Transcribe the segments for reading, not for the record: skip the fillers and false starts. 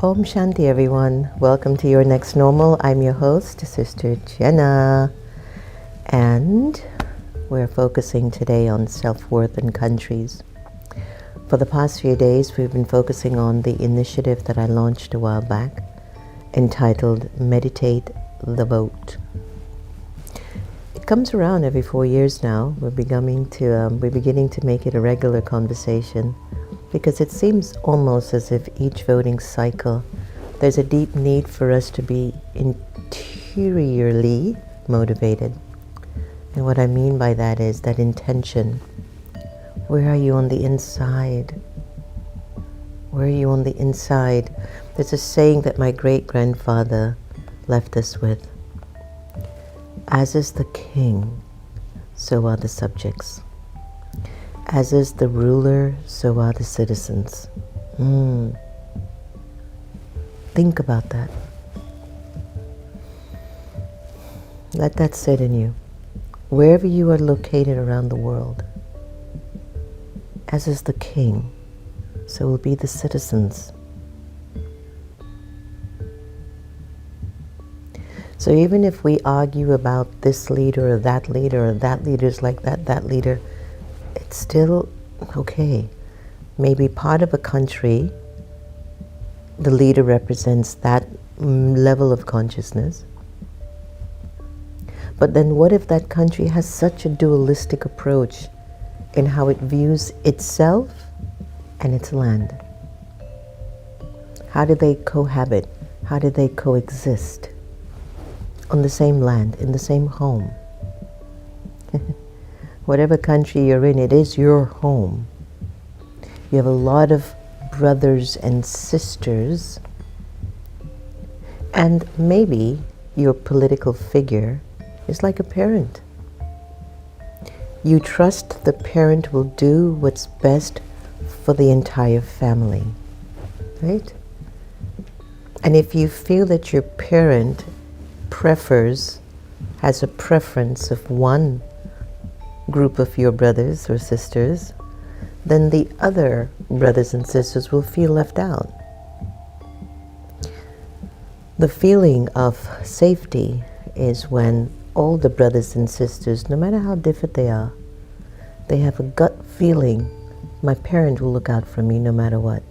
Om Shanti, everyone. Welcome to Your Next Normal. I'm your host, Sister Jenna, and we're focusing today on self-worth and countries. For the past few days, we've been focusing on the initiative that I launched a while back, entitled Meditate the Vote. It comes around every 4 years now. We're beginning to make it a regular conversation, because it seems almost as if each voting cycle, there's a deep need for us to be interiorly motivated. And what I mean by that is that intention. Where are you on the inside? Where are you on the inside? There's a saying that my great-grandfather left us with. As is the king, so are the subjects. As is the ruler, so are the citizens. Think about that. Let that sit in you. Wherever you are located around the world, as is the king, so will be the citizens. So even if we argue about this leader or that leader's like that leader, it's still okay. Maybe part of a country, the leader represents that level of consciousness. But then what if that country has such a dualistic approach in how it views itself and its land? How do they cohabit? How do they coexist on the same land, in the same home? Whatever country you're in, it is your home. You have a lot of brothers and sisters, and maybe your political figure is like a parent. You trust the parent will do what's best for the entire family, right? And if you feel that your parent has a preference of one group of your brothers or sisters, then the other brothers and sisters will feel left out. The feeling of safety is when all the brothers and sisters, no matter how different they are, they have a gut feeling, my parent will look out for me no matter what.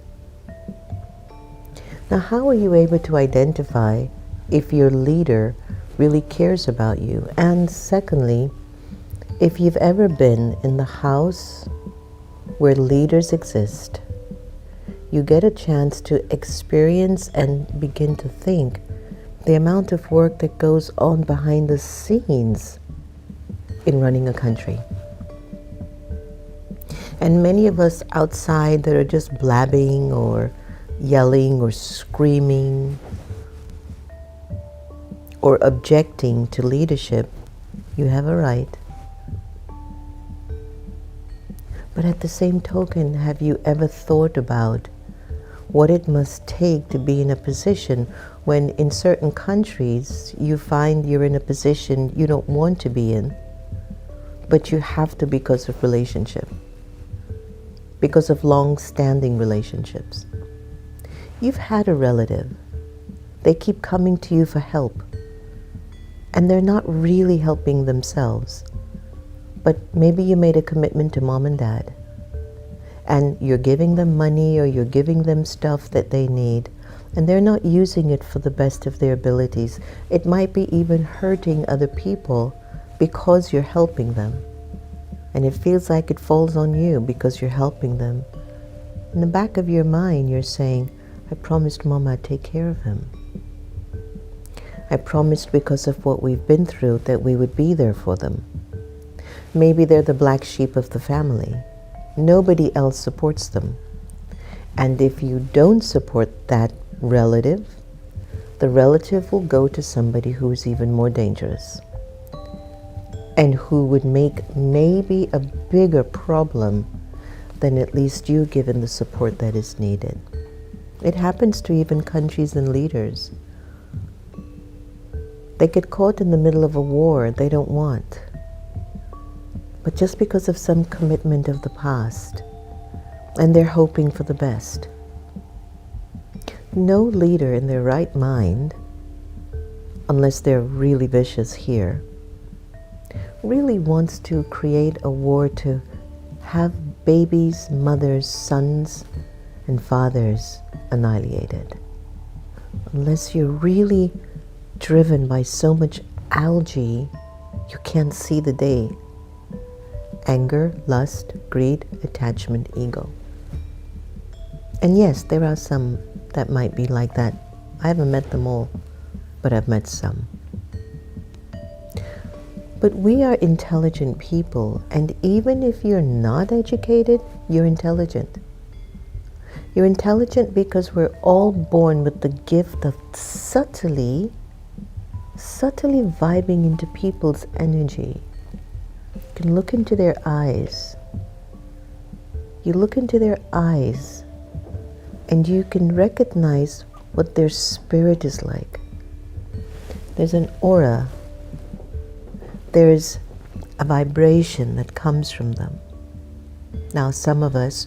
Now, how are you able to identify if your leader really cares about you? And secondly, if you've ever been in the house where leaders exist, you get a chance to experience and begin to think the amount of work that goes on behind the scenes in running a country. And many of us outside that are just blabbing or yelling or screaming or objecting to leadership, you have a right. But at the same token, have you ever thought about what it must take to be in a position when in certain countries you find you're in a position you don't want to be in, but you have to because of relationship, because of long-standing relationships. You've had a relative. They keep coming to you for help, and they're not really helping themselves. But maybe you made a commitment to mom and dad, and you're giving them money or you're giving them stuff that they need, and they're not using it for the best of their abilities. It might be even hurting other people because you're helping them. And it feels like it falls on you because you're helping them. In the back of your mind, you're saying, I promised Mom I'd take care of him. I promised because of what we've been through that we would be there for them. Maybe they're the black sheep of the family. Nobody else supports them. And if you don't support that relative, the relative will go to somebody who is even more dangerous and who would make maybe a bigger problem than at least you given the support that is needed. It happens to even countries and leaders. They get caught in the middle of a war they don't want. But just because of some commitment of the past, and they're hoping for the best. No leader in their right mind, unless they're really vicious here, really wants to create a war to have babies, mothers, sons, and fathers annihilated. Unless you're really driven by so much algae, you can't see the day. Anger, lust, greed, attachment, ego. And yes, there are some that might be like that. I haven't met them all, but I've met some. But we are intelligent people, and even if you're not educated, you're intelligent. You're intelligent because we're all born with the gift of subtly vibing into people's energy. You can look into their eyes. You look into their eyes and you can recognize what their spirit is like. There's an aura. There's a vibration that comes from them. Now, some of us,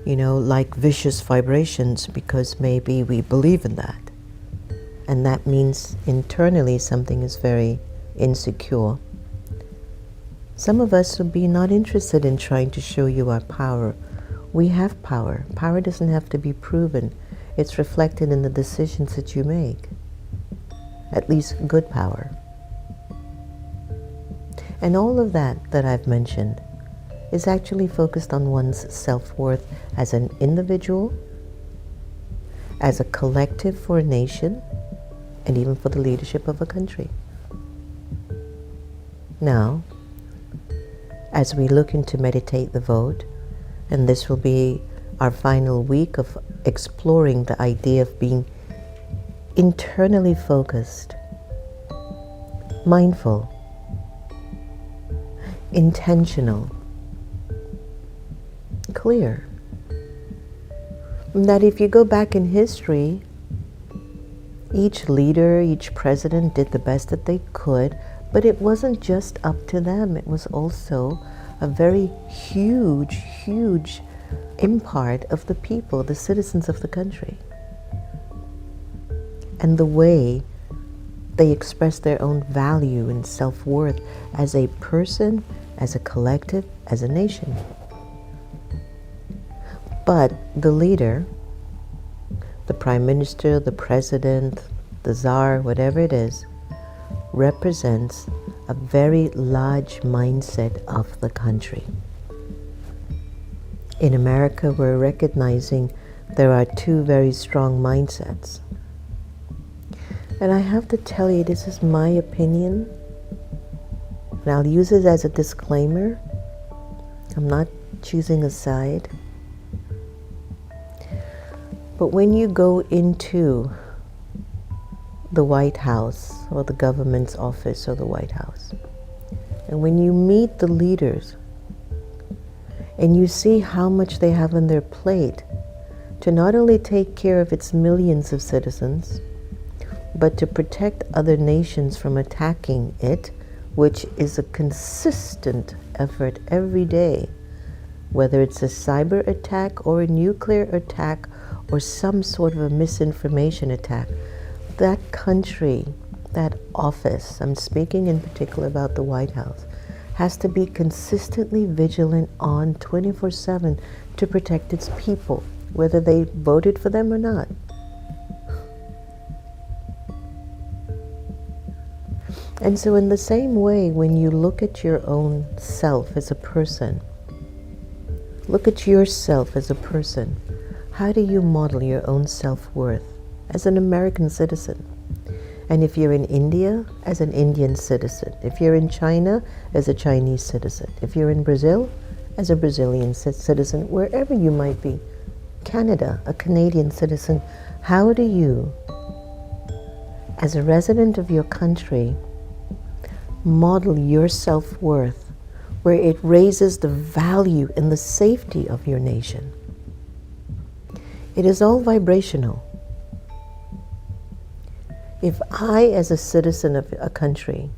like vicious vibrations because maybe we believe in that. And that means internally something is very insecure. Some of us will be not interested in trying to show you our power. We have power. Power doesn't have to be proven. It's reflected in the decisions that you make. At least good power. And all of that I've mentioned is actually focused on one's self-worth as an individual, as a collective for a nation, and even for the leadership of a country. Now, as we look into Meditate the Vote, and this will be our final week of exploring the idea of being internally focused, mindful, intentional, clear. That if you go back in history, each leader, each president did the best that they could, but it wasn't just up to them. It was also a very huge impart of the people, the citizens of the country. And the way they express their own value and self-worth as a person, as a collective, as a nation. But the leader, the prime minister, the president, the czar, whatever it is, represents a very large mindset of the country. In America, we're recognizing there are two very strong mindsets. And I have to tell you, this is my opinion, and I'll use it as a disclaimer. I'm not choosing a side. But when you go into the White House or the government's office or the White House, and when you meet the leaders and you see how much they have on their plate to not only take care of its millions of citizens, but to protect other nations from attacking it, which is a consistent effort every day, whether it's a cyber attack or a nuclear attack or some sort of a misinformation attack. That country, that office, I'm speaking in particular about the White House, has to be consistently vigilant on 24/7 to protect its people, whether they voted for them or not. And so in the same way, when you look at your own self as a person, look at yourself as a person, how do you model your own self-worth as an American citizen? And if you're in India, as an Indian citizen. If you're in China, as a Chinese citizen. If you're in Brazil, as a Brazilian citizen, wherever you might be. Canada, a Canadian citizen. How do you, as a resident of your country, model your self-worth where it raises the value and the safety of your nation? It is all vibrational. If I, as a citizen of a country,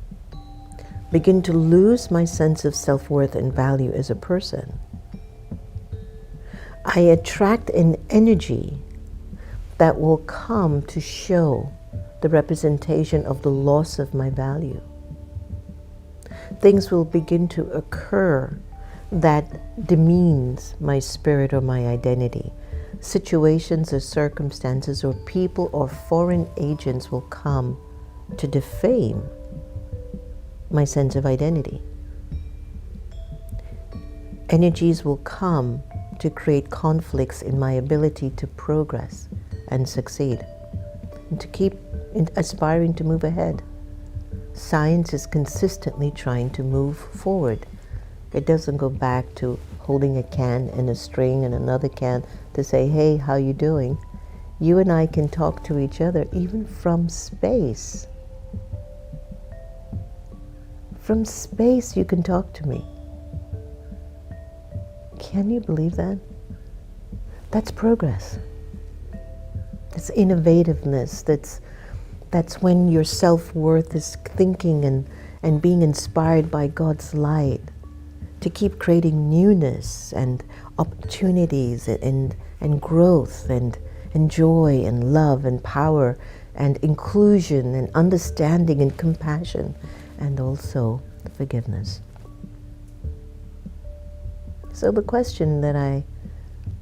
begin to lose my sense of self-worth and value as a person, I attract an energy that will come to show the representation of the loss of my value. Things will begin to occur that demeans my spirit or my identity. Situations or circumstances or people or foreign agents will come to defame my sense of identity. Energies will come to create conflicts in my ability to progress and succeed, and to keep aspiring to move ahead. Science is consistently trying to move forward. It doesn't go back to holding a can and a string and another can to say, hey, how you doing? You and I can talk to each other even from space. From space you can talk to me. Can you believe that? That's progress. That's innovativeness. That's when your self-worth is thinking and being inspired by God's light to keep creating newness and opportunities and growth and joy and love and power and inclusion and understanding and compassion and also forgiveness. So the question that I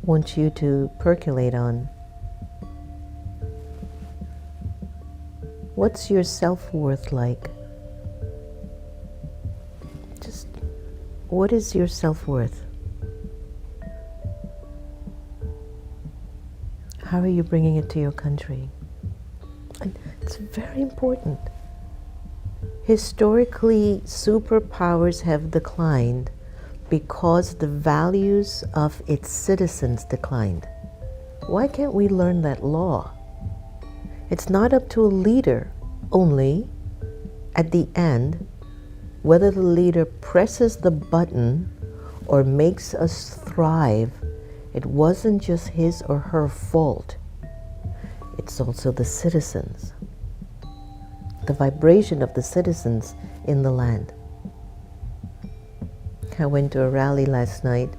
want you to percolate on: what's your self-worth like? Just, what is your self-worth? How are you bringing it to your country? And it's very important. Historically, superpowers have declined because the values of its citizens declined. Why can't we learn that law? It's not up to a leader only at the end whether the leader presses the button or makes us thrive. It wasn't just his or her fault. It's also the citizens, the vibration of the citizens in the land. I went to a rally last night.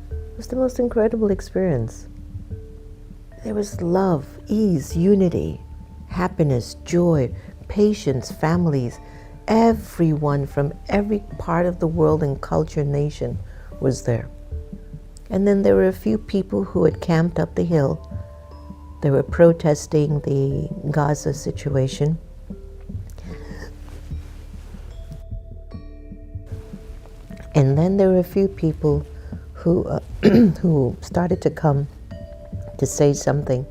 It was the most incredible experience. There was love, ease, unity, happiness, joy, patience, families. Everyone from every part of the world and culture, nation was there. And then there were a few people who had camped up the hill. They were protesting the Gaza situation. And then there were a few people who who started to come to say something.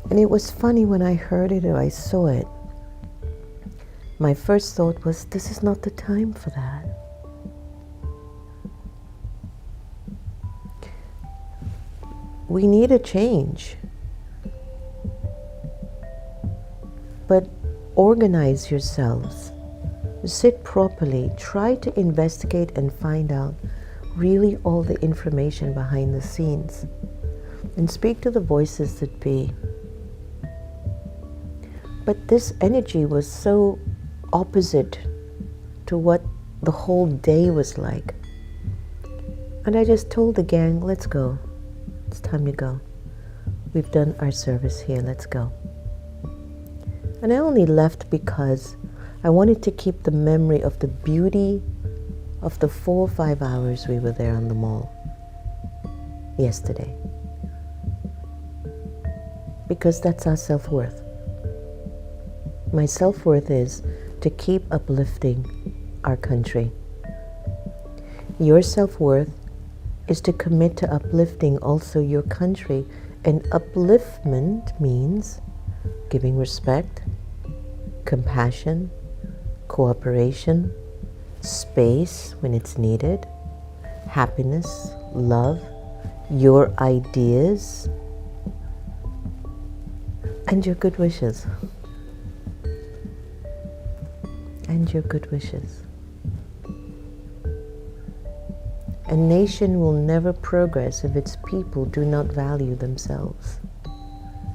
And it was funny when I heard it or I saw it. My first thought was, this is not the time for that. We need a change. But organize yourselves. Sit properly, try to investigate and find out really all the information behind the scenes, and speak to the voices that be. But this energy was so opposite to what the whole day was like. And I just told the gang, let's go. It's time to go. We've done our service here, let's go. And I only left because I wanted to keep the memory of the beauty of the 4 or 5 hours we were there on the mall yesterday. Because that's our self-worth. My self-worth is to keep uplifting our country. Your self-worth is to commit to uplifting also your country. And upliftment means giving respect, compassion, cooperation, space when it's needed, happiness, love, your ideas, and your good wishes. And your good wishes. A nation will never progress if its people do not value themselves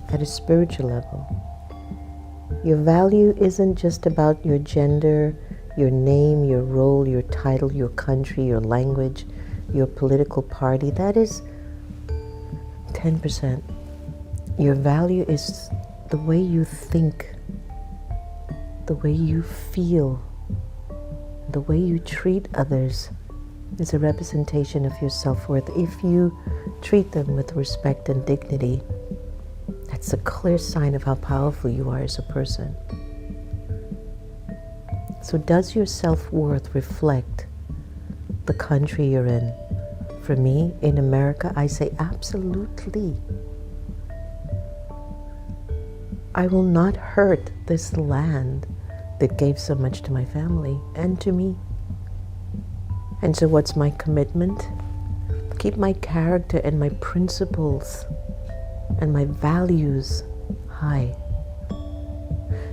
at a spiritual level. Your value isn't just about your gender, your name, your role, your title, your country, your language, your political party. That is 10%. Your value is the way you think, the way you feel, the way you treat others is a representation of your self-worth. If you treat them with respect and dignity, that's a clear sign of how powerful you are as a person. So does your self-worth reflect the country you're in? For me, in America, I say absolutely. I will not hurt this land that gave so much to my family and to me. And so what's my commitment? Keep my character and my principles and my values high.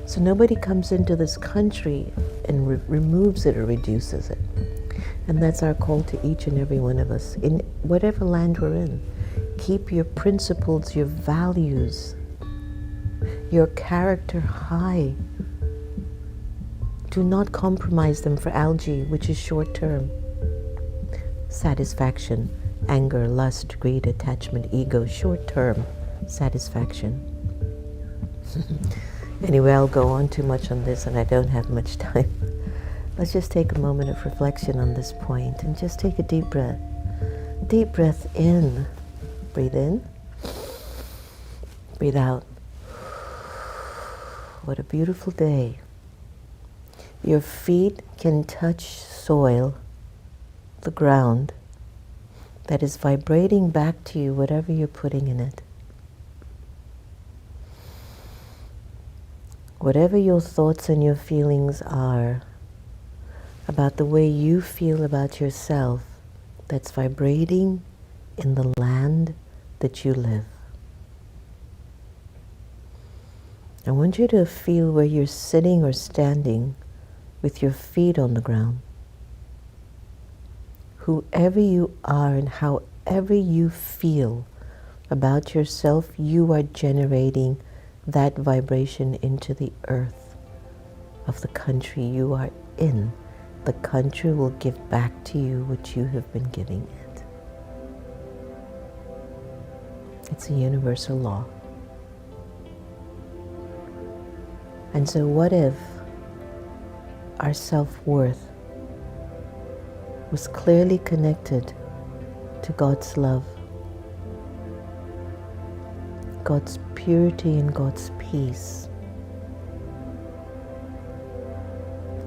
So nobody comes into this country and removes it or reduces it. And that's our call to each and every one of us, in whatever land we're in. Keep your principles, your values, your character high. Do not compromise them for algae, which is short-term. Satisfaction, anger, lust, greed, attachment, ego, short-term satisfaction. Anyway, I'll go on too much on this and I don't have much time. Let's just take a moment of reflection on this point and just take a deep breath. Deep breath in. Breathe in. Breathe out. What a beautiful day. Your feet can touch soil, the ground, that is vibrating back to you whatever you're putting in it. Whatever your thoughts and your feelings are about the way you feel about yourself, that's vibrating in the land that you live. I want you to feel where you're sitting or standing with your feet on the ground. Whoever you are and however you feel about yourself, you are generating that vibration into the earth of the country you are in. The country will give back to you what you have been giving it. It's a universal law. And so what if our self-worth was clearly connected to God's love, God's purity and God's peace?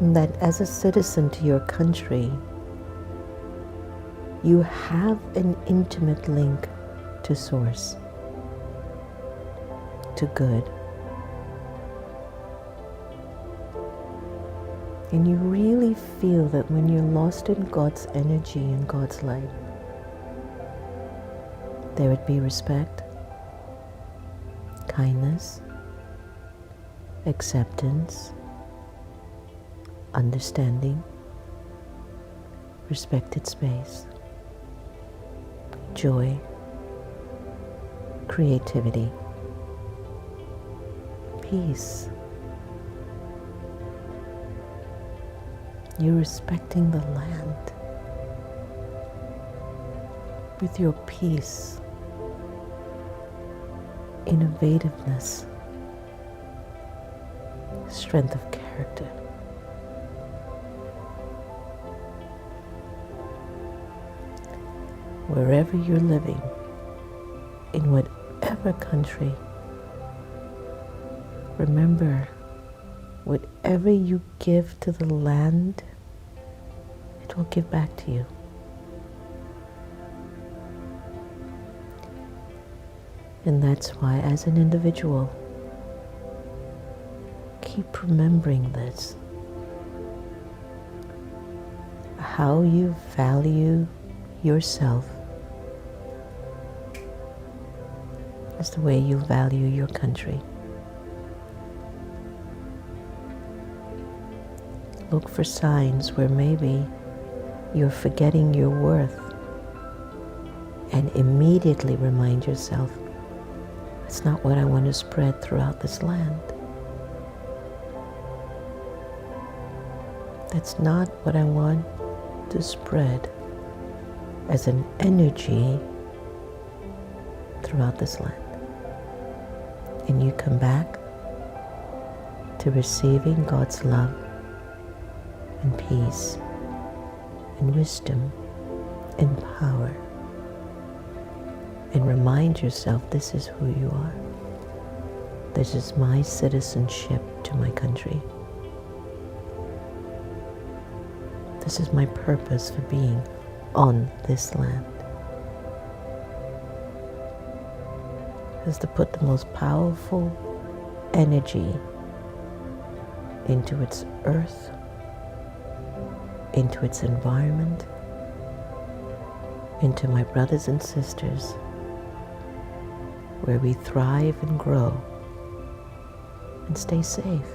And that as a citizen to your country, you have an intimate link to Source, to good. And you really feel that when you're lost in God's energy and God's light, there would be respect, kindness, acceptance, understanding, respected space, joy, creativity, peace. You're respecting the land with your peace, innovativeness, strength of character. Wherever you're living, in whatever country, remember, whatever you give to the land, it will give back to you. And that's why, as an individual, keep remembering this. How you value yourself is the way you value your country. Look for signs where maybe you're forgetting your worth and immediately remind yourself, it's not what I want to spread throughout this land. That's not what I want to spread as an energy throughout this land. and you come back to receiving God's love and peace and wisdom and power. And remind yourself, this is who you are. This is my citizenship to my country. This is my purpose for being on this land. Is to put the most powerful energy into its earth, into its environment, into my brothers and sisters, where we thrive and grow and stay safe.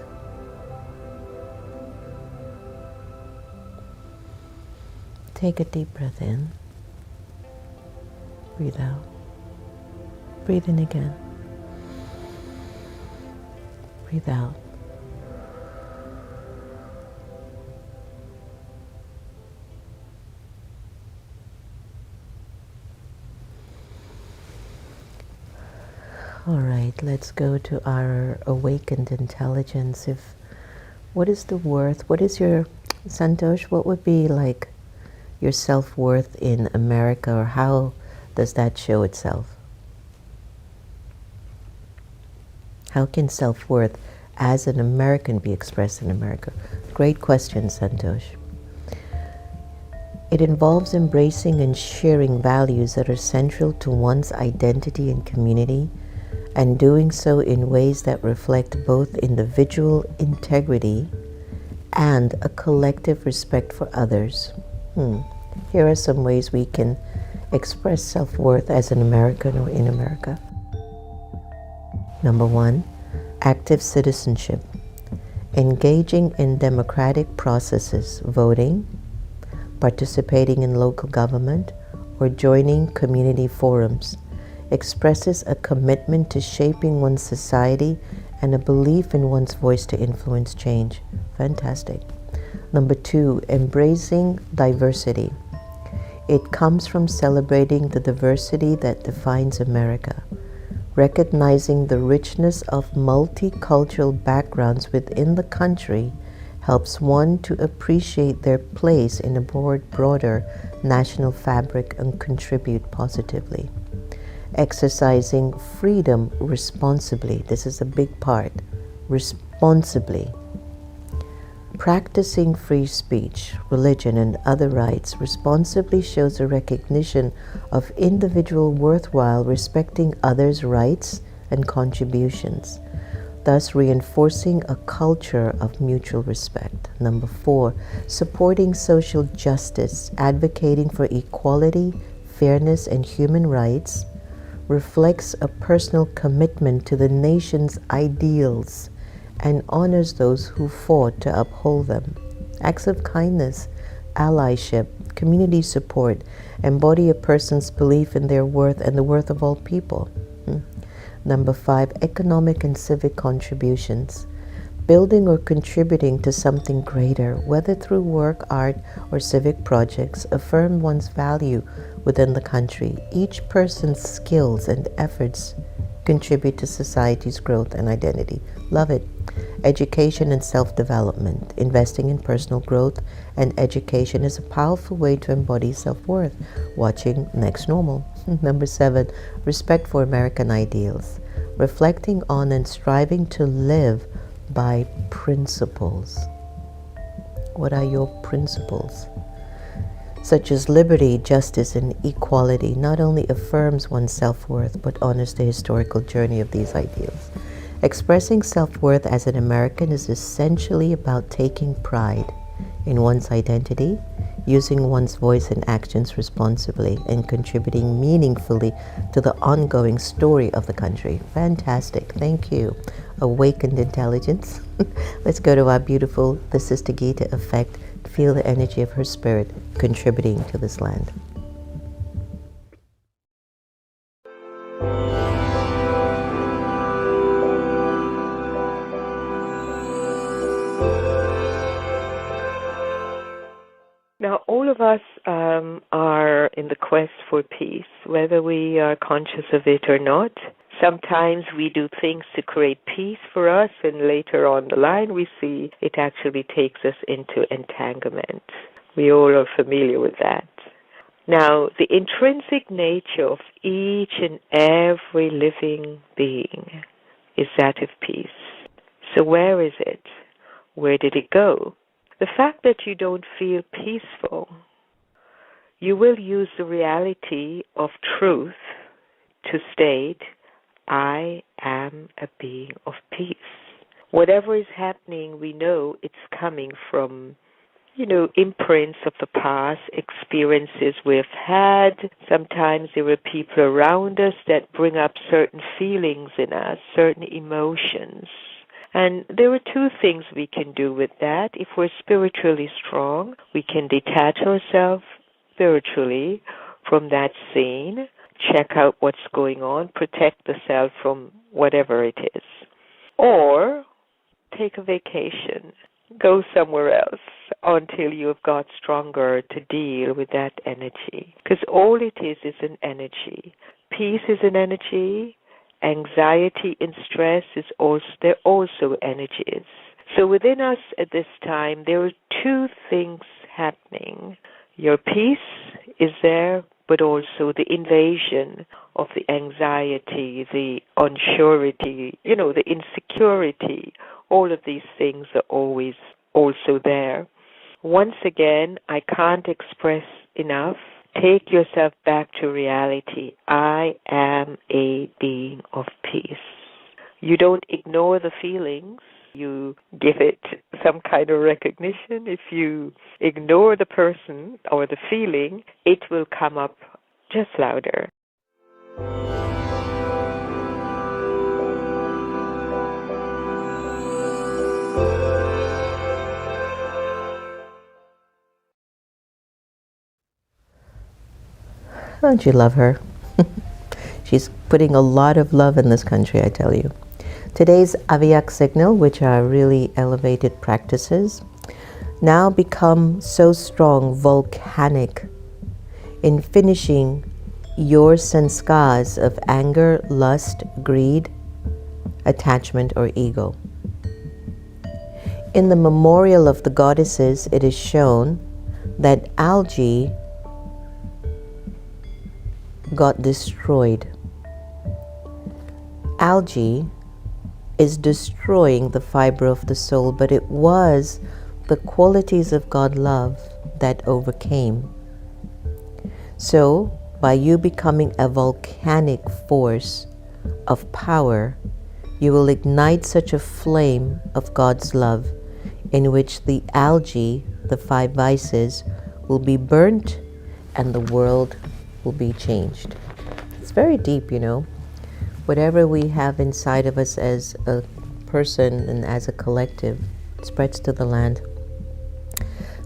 Take a deep breath in. Breathe out. Breathe in again. Breathe out. All right, let's go to our awakened intelligence. What is the worth? What is your, Santosh, what would be like your self-worth in America, or how does that show itself? How can self-worth as an American be expressed in America? Great question, Santosh. It involves embracing and sharing values that are central to one's identity and community, and doing so in ways that reflect both individual integrity and a collective respect for others. Here are some ways we can express self-worth as an American or in America. Number 1, active citizenship. Engaging in democratic processes, voting, participating in local government, or joining community forums expresses a commitment to shaping one's society and a belief in one's voice to influence change. Fantastic. Number 2, embracing diversity. It comes from celebrating the diversity that defines America. Recognizing the richness of multicultural backgrounds within the country helps one to appreciate their place in a broader national fabric and contribute positively. Exercising freedom responsibly. This is a big part. Responsibly. Practicing free speech, religion, and other rights responsibly shows a recognition of individual worthwhile respecting others' rights and contributions, thus reinforcing a culture of mutual respect. Number 4, supporting social justice, advocating for equality, fairness, and human rights, reflects a personal commitment to the nation's ideals and honors those who fought to uphold them. Acts of kindness, allyship, community support embody a person's belief in their worth and the worth of all people. Number 5, economic and civic contributions. Building or contributing to something greater, whether through work, art, or civic projects, affirm one's value within the country. Each person's skills and efforts contribute to society's growth and identity. Love it. Education and self-development. Investing in personal growth and education is a powerful way to embody self-worth. Watching Next Normal. Number 7, respect for American ideals. Reflecting on and striving to live by principles. What are your principles? Such as liberty, justice, and equality not only affirms one's self-worth, but honors the historical journey of these ideals. Expressing self-worth as an American is essentially about taking pride in one's identity, using one's voice and actions responsibly, and contributing meaningfully to the ongoing story of the country. Fantastic. Thank you. Awakened intelligence. Let's go to our beautiful, the Sister Gita effect. Feel the energy of her spirit contributing to this land. Now, all of us are in the quest for peace, whether we are conscious of it or not. Sometimes we do things to create peace for us, and later on the line we see it actually takes us into entanglement. We all are familiar with that. Now, the intrinsic nature of each and every living being is that of peace. So where is it? Where did it go? The fact that you don't feel peaceful, you will use the reality of truth to state, I am a being of peace. Whatever is happening, we know it's coming from, imprints of the past, experiences we've had. Sometimes there are people around us that bring up certain feelings in us, certain emotions. And there are two things we can do with that. If we're spiritually strong, we can detach ourselves spiritually from that scene, check out what's going on, protect the self from whatever it is. Or take a vacation, go somewhere else until you've got stronger to deal with that energy. Because all it is an energy. Peace is an energy. Anxiety and stress they're also energies. So within us at this time, there are two things happening. Your peace is there, but also the invasion of the anxiety, the unsurety, the insecurity. All of these things are always also there. Once again, I can't express enough. Take yourself back to reality. I am a being of peace. You don't ignore the feelings. You give it some kind of recognition. If you ignore the person or the feeling, it will come up just louder. Don't you love her? She's putting a lot of love in this country, I tell you. Today's Avyak signal, which are really elevated practices, now become so strong, volcanic, in finishing your sanskars of anger, lust, greed, attachment, or ego. In the memorial of the goddesses, it is shown that algae got destroyed. Algae is destroying the fiber of the soul, but it was the qualities of God love that overcame. So, by you becoming a volcanic force of power, you will ignite such a flame of God's love in which the algae, the five vices, will be burnt and the world will be changed. It's very deep, Whatever we have inside of us as a person and as a collective spreads to the land.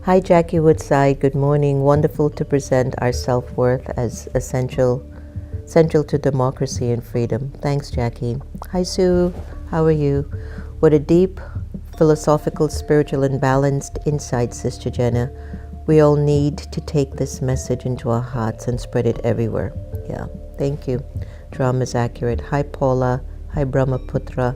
Hi, Jackie Woodside. Good morning. Wonderful to present our self-worth as central to democracy and freedom. Thanks, Jackie. Hi, Sue. How are you? What a deep, philosophical, spiritual, and balanced insight, Sister Jenna. We all need to take this message into our hearts and spread it everywhere. Yeah, thank you. Drama is accurate. Hi, Paula. Hi, Brahmaputra.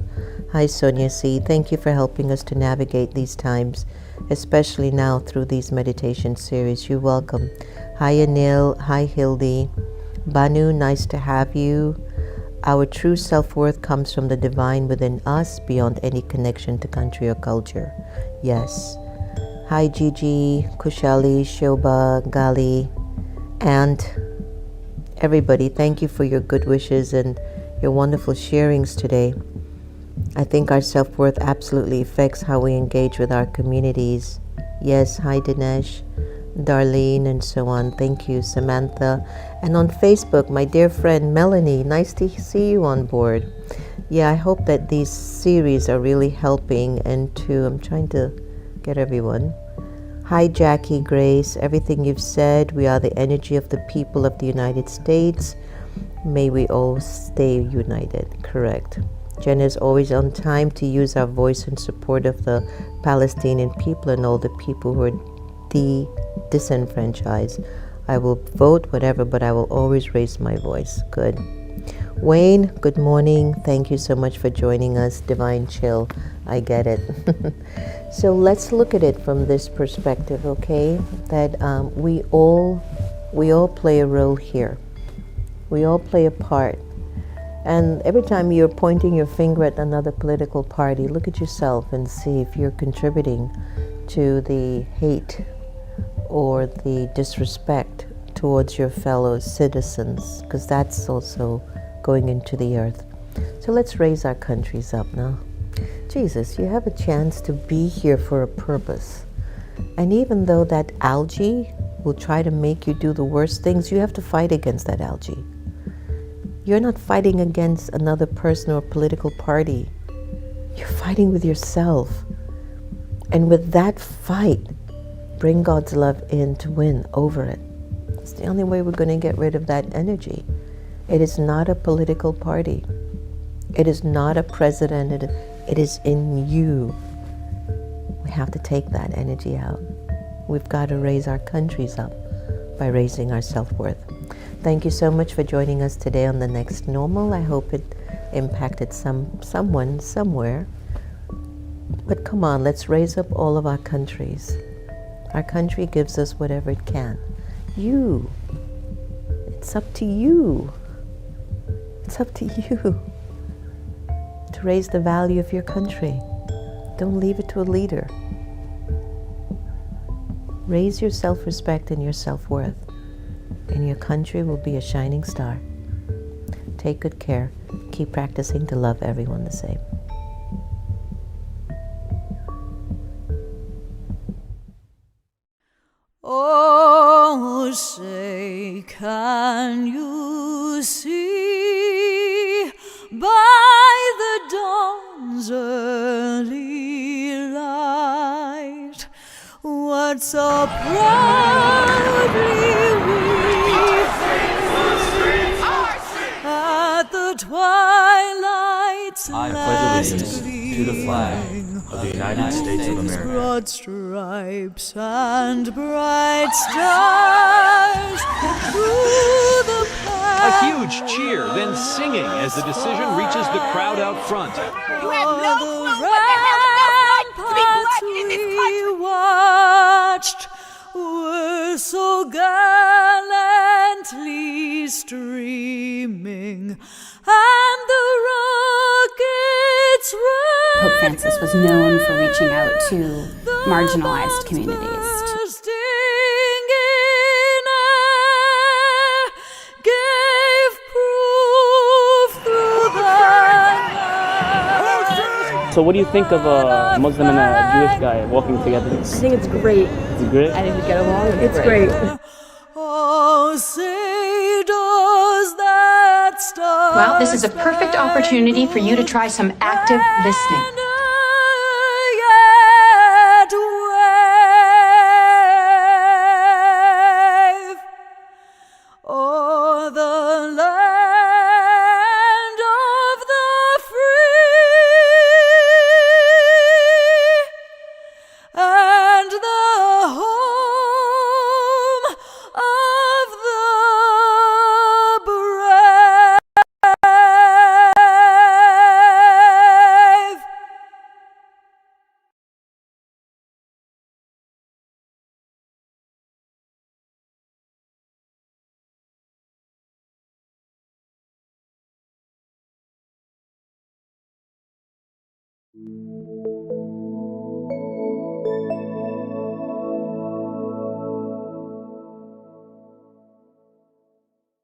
Hi, Sonia C. Thank you for helping us to navigate these times, especially now through these meditation series. You're welcome. Hi, Anil. Hi, Hildy. Banu, nice to have you. Our true self-worth comes from the divine within us, beyond any connection to country or culture. Yes. Hi, Gigi, Kushali, Shobha, Gali, and everybody. Thank you for your good wishes and your wonderful sharings today. I think our self-worth absolutely affects how we engage with our communities. Yes, hi, Dinesh, Darlene, and so on. Thank you, Samantha. And on Facebook, my dear friend Melanie, nice to see you on board. Yeah, I hope that these series are really helping, and I'm trying to get everyone. Hi, Jackie, Grace. Everything you've said, we are the energy of the people of the United States. May we all stay united. Correct. Jenna is always on time to use our voice in support of the Palestinian people and all the people who are disenfranchised. I will vote whatever, but I will always raise my voice. Good. Wayne, good morning. Thank you so much for joining us. Divine Chill, I get it. So let's look at it from this perspective, okay? That we all play a role here. We all play a part. And every time you're pointing your finger at another political party, look at yourself and see if you're contributing to the hate or the disrespect towards your fellow citizens, because that's also going into the earth. So let's raise our countries up now. Jesus, you have a chance to be here for a purpose. And even though that algae will try to make you do the worst things, you have to fight against that algae. You're not fighting against another person or political party. You're fighting with yourself. And with that fight, bring God's love in to win over it. It's the only way we're going to get rid of that energy. It is not a political party. It is not a president. It is in you. We have to take that energy out. We've got to raise our countries up by raising our self-worth. Thank you so much for joining us today on The Next Normal. I hope it impacted someone somewhere. But come on, let's raise up all of our countries. Our country gives us whatever it can. You. It's up to you. It's up to you to raise the value of your country. Don't leave it to a leader. Raise your self-respect and your self-worth, and your country will be a shining star. Take good care. Keep practicing to love everyone the same. Oh, say, can you see by the dawn's early light what so proudly we at the twilight's I pledge last allegiance to the flag of the United States of America, broad stripes and bright stars through the A huge cheer, then singing as the decision reaches the crowd out front. You have no clue what the hell it feels like to be black in this country. watched were so gallantly streaming, and the rockets Pope Francis was known for reaching out to marginalized communities. bursting in air gave proof through the night. So what do you think of a Muslim and a Jewish guy walking together? I think it's great. It's great? I think we get along. It's great. Oh, say does that star Well, this is a perfect opportunity for you to try some active listening. yet wave o'er the land of the free and the home of the brave.